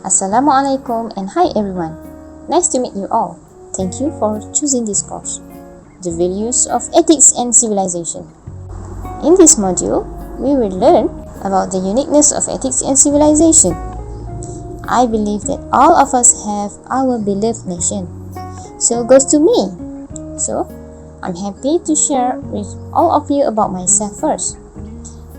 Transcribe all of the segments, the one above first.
Assalamualaikum and hi everyone. Nice to meet you all. Thank you for choosing this course, The Values of Ethics and Civilization. In this module, we will learn about the uniqueness of ethics and civilization. I believe that all of us have our beloved nation, so it goes to me. So, I'm happy to share with all of you about myself first.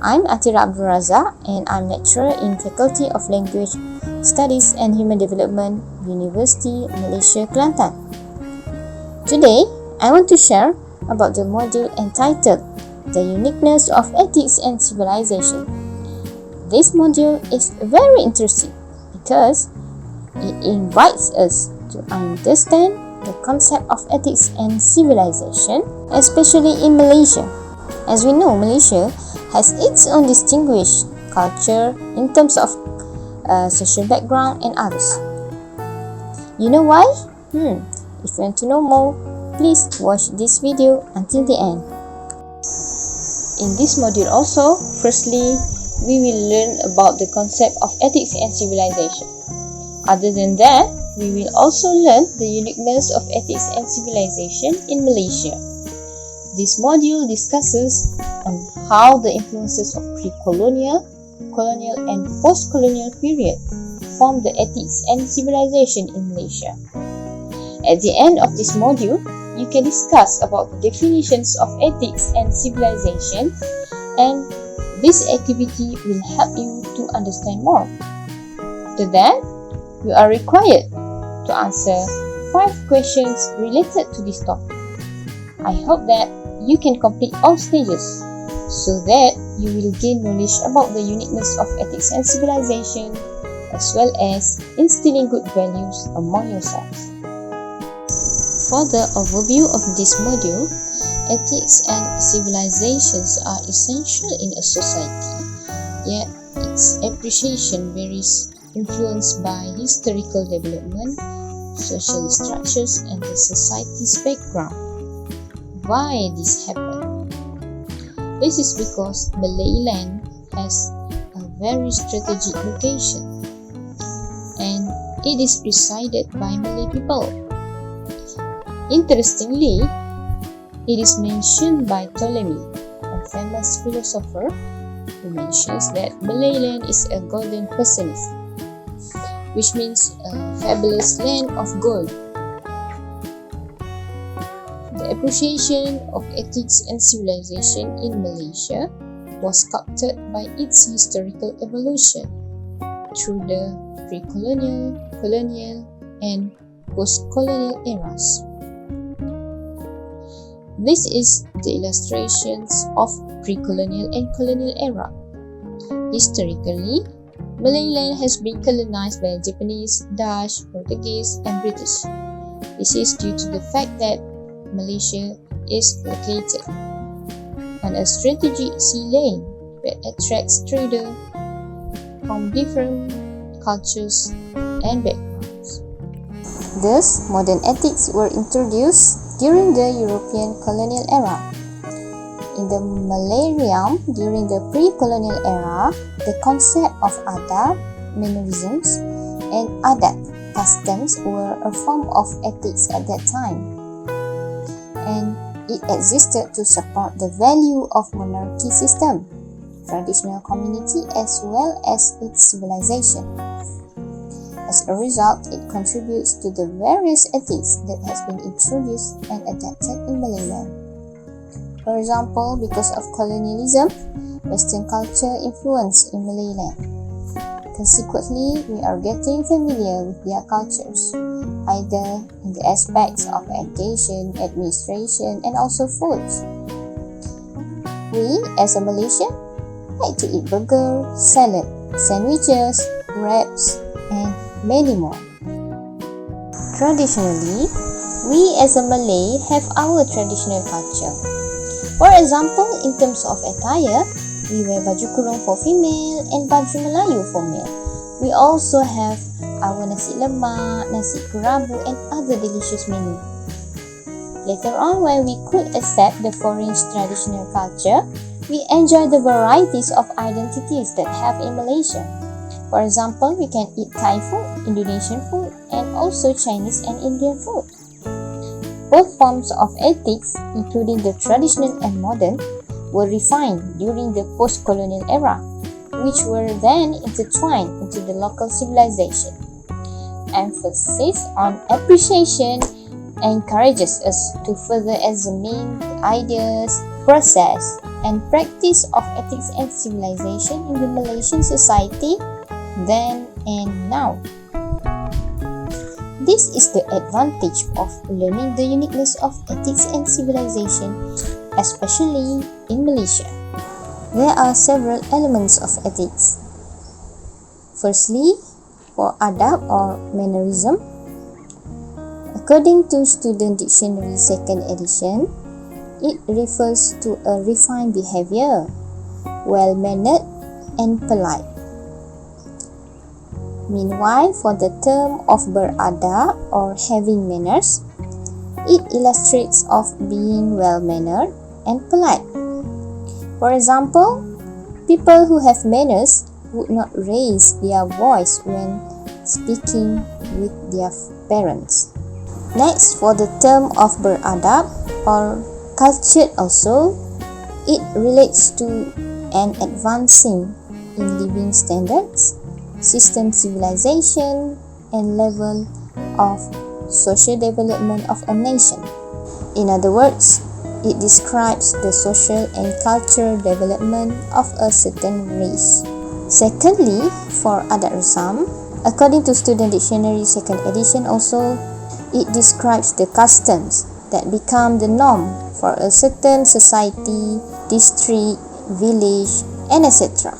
I'm Atira Abdul Razak and I'm lecturer in Faculty of Language Studies and Human Development, University Malaysia, Kelantan. Today, I want to share about the module entitled The Uniqueness of Ethics and Civilization. This module is very interesting because it invites us to understand the concept of ethics and civilization, especially in Malaysia. As we know, Malaysia has its own distinguished culture in terms of social background and others. You know why? If you want to know more, please watch this video until the end. In this module also, firstly, we will learn about the concept of ethics and civilization. Other than that, we will also learn the uniqueness of ethics and civilization in Malaysia. This module discusses on how the influences of pre-colonial, colonial and post-colonial period form the ethics and civilization in Malaysia. At the end of this module, you can discuss about the definitions of ethics and civilization, and this activity will help you to understand more. To that, you are required to answer 5 questions related to this topic. I hope that you can complete all stages so that you will gain knowledge about the uniqueness of ethics and civilization, as well as instilling good values among yourselves. For the overview of this module, ethics and civilizations are essential in a society, yet its appreciation varies, influenced by historical development, social structures, and the society's background. Why this happened? This is because Malayland has a very strategic location and it is resided by Malay people. Interestingly, it is mentioned by Ptolemy, a famous philosopher, who mentions that Malayland is a golden Persenis, which means a fabulous land of gold. The appreciation of ethics and civilization in Malaysia was sculpted by its historical evolution through the pre-colonial, colonial, and post-colonial eras. This is the illustrations of pre-colonial and colonial era. Historically, Malayland has been colonized by Japanese, Dutch, Portuguese, and British. This is due to the fact that Malaysia is located on a strategic sea lane that attracts traders from different cultures and backgrounds. Thus, modern ethics were introduced during the European colonial era. In the Malay realm, during the pre-colonial era, the concept of adab, mannerisms, and adat, customs, were a form of ethics at that time, and it existed to support the value of monarchy system, traditional community, as well as its civilization. As a result, it contributes to the various ethics that has been introduced and adapted in Malayland. For example, because of colonialism, Western culture influenced in Malayland. Consequently, we are getting familiar with their cultures, either in the aspects of education, administration, and also foods. We, as a Malaysian, like to eat burger, salad, sandwiches, wraps, and many more. Traditionally, we as a Malay have our traditional culture. For example, in terms of attire, we wear baju kurung for female and baju Melayu for male. We also have our nasi lemak, nasi kerabu, and other delicious menu. Later on, when we could accept the foreign traditional culture, we enjoy the varieties of identities that have in Malaysia. For example, we can eat Thai food, Indonesian food, and also Chinese and Indian food. Both forms of ethics, including the traditional and modern, were refined during the post-colonial era, which were then intertwined into the local civilization. Emphasis on appreciation encourages us to further examine the ideas, process, and practice of ethics and civilization in the Malaysian society then and now. This is the advantage of learning the uniqueness of ethics and civilization, especially in Malaysia. There are several elements of ethics. Firstly, for adab or mannerism, according to Student Dictionary 2nd edition, it refers to a refined behavior, well-mannered and polite. Meanwhile, for the term of beradab or having manners, it illustrates of being well-mannered and polite. For example, people who have manners would not raise their voice when speaking with their parents. Next, for the term of beradab or cultured also, it relates to an advancing in living standards, system civilization, and level of social development of a nation. In other words, it describes the social and cultural development of a certain race. Secondly, for adat rasam, according to Student Dictionary 2nd edition also, it describes the customs that become the norm for a certain society, district, village, and etc.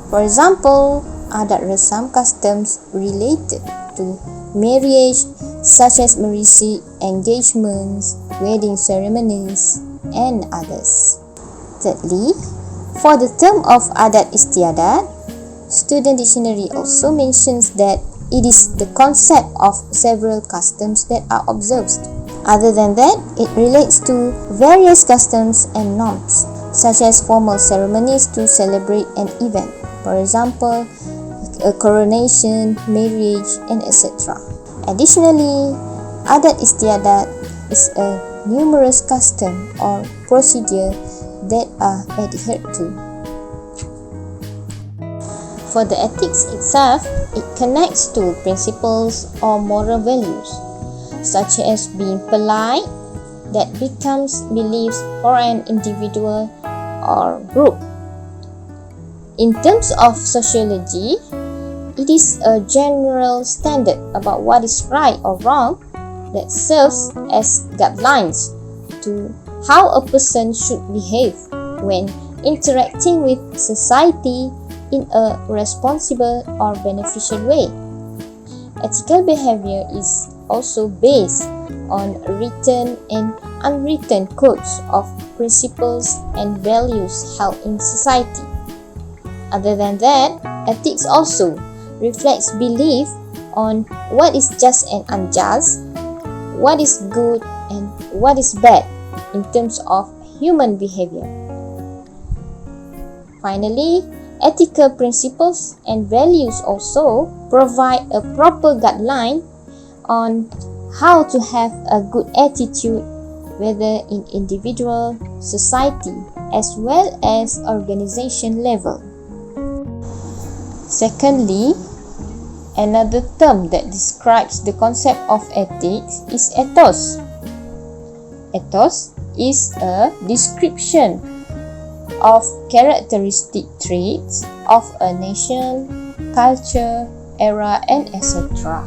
For example, adat rasam customs related to marriage such as marriage engagements, wedding ceremonies, and others. Thirdly, for the term of adat istiadat, Student Dictionary also mentions that it is the concept of several customs that are observed. Other than that, it relates to various customs and norms, such as formal ceremonies to celebrate an event. For example, a coronation, marriage, and etc. Additionally, adat istiadat is a numerous custom or procedure that are adhered to. For the ethics itself, it connects to principles or moral values, such as being polite, that becomes beliefs for an individual or group. In terms of sociology, it is a general standard about what is right or wrong that serves as guidelines to how a person should behave when interacting with society in a responsible or beneficial way. Ethical behavior is also based on written and unwritten codes of principles and values held in society. Other than that, ethics also reflects belief on what is just and unjust, what is good and what is bad in terms of human behavior. Finally, ethical principles and values also provide a proper guideline on how to have a good attitude, whether in individual, society, as well as organization level. Secondly, another term that describes the concept of ethics is ethos. Ethos is a description of characteristic traits of a nation, culture, era, and etc.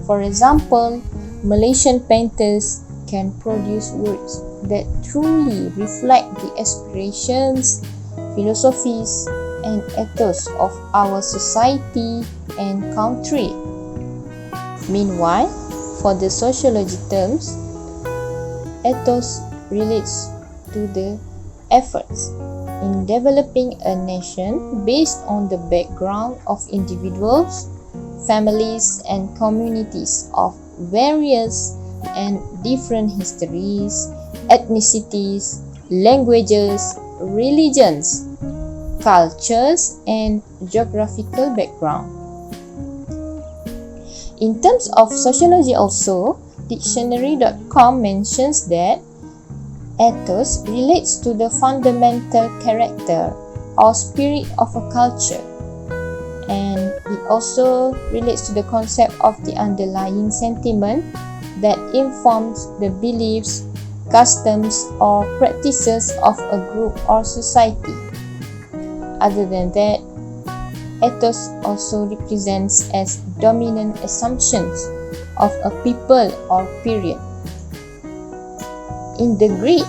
For example, Malaysian painters can produce works that truly reflect the aspirations, philosophies, and ethos of our society and country. Meanwhile, for the sociology terms, ethos relates to the efforts in developing a nation based on the background of individuals, families, and communities of various and different histories, ethnicities, languages, religions, cultures, and geographical background. In terms of sociology also, dictionary.com mentions that ethos relates to the fundamental character or spirit of a culture, and it also relates to the concept of the underlying sentiment that informs the beliefs, customs, or practices of a group or society. Other than that, ethos also represents as dominant assumptions of a people or period. In the Greek,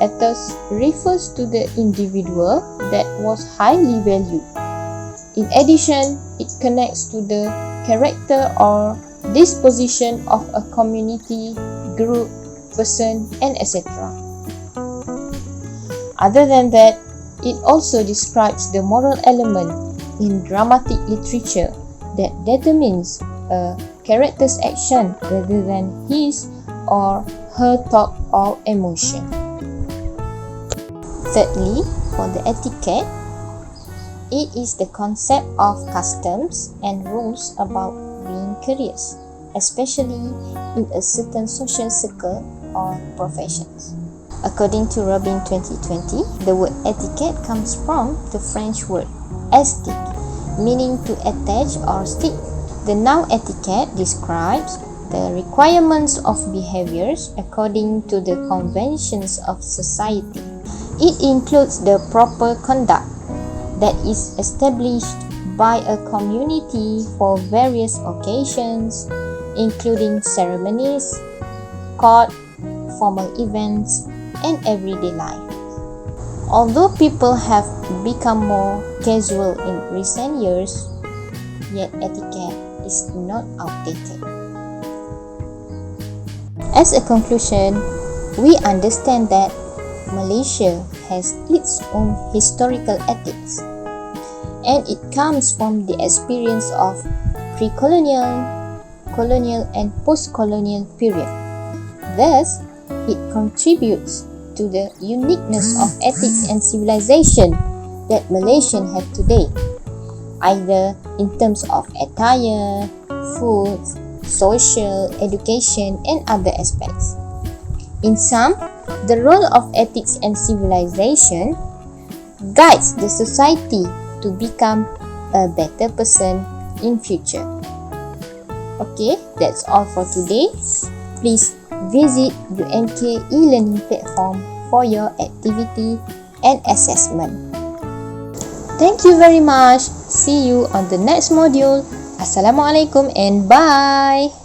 ethos refers to the individual that was highly valued. In addition, it connects to the character or disposition of a community, group, person, and etc. Other than that, it also describes the moral element in dramatic literature that determines a character's action rather than his or her thought or emotion. Thirdly, for the etiquette, it is the concept of customs and rules about being courteous, especially in a certain social circle or professions. According to Robin 2020, the word etiquette comes from the French word "estique", meaning to attach or stick. The noun etiquette describes the requirements of behaviors according to the conventions of society. It includes the proper conduct that is established by a community for various occasions, including ceremonies, court, formal events, and everyday life. Although people have become more casual in recent years, yet etiquette is not outdated. As a conclusion, we understand that Malaysia has its own historical ethics, and it comes from the experience of pre-colonial, colonial, and post-colonial period. Thus, it contributes to the uniqueness of ethics and civilization that Malaysians have today, either in terms of attire, food, social, education, and other aspects. In sum, the role of ethics and civilization guides the society to become a better person in future. Okay, that's all for today. Please visit UNK e-learning platform for your activity and assessment. Thank you very much. See you on the next module. Assalamualaikum and bye.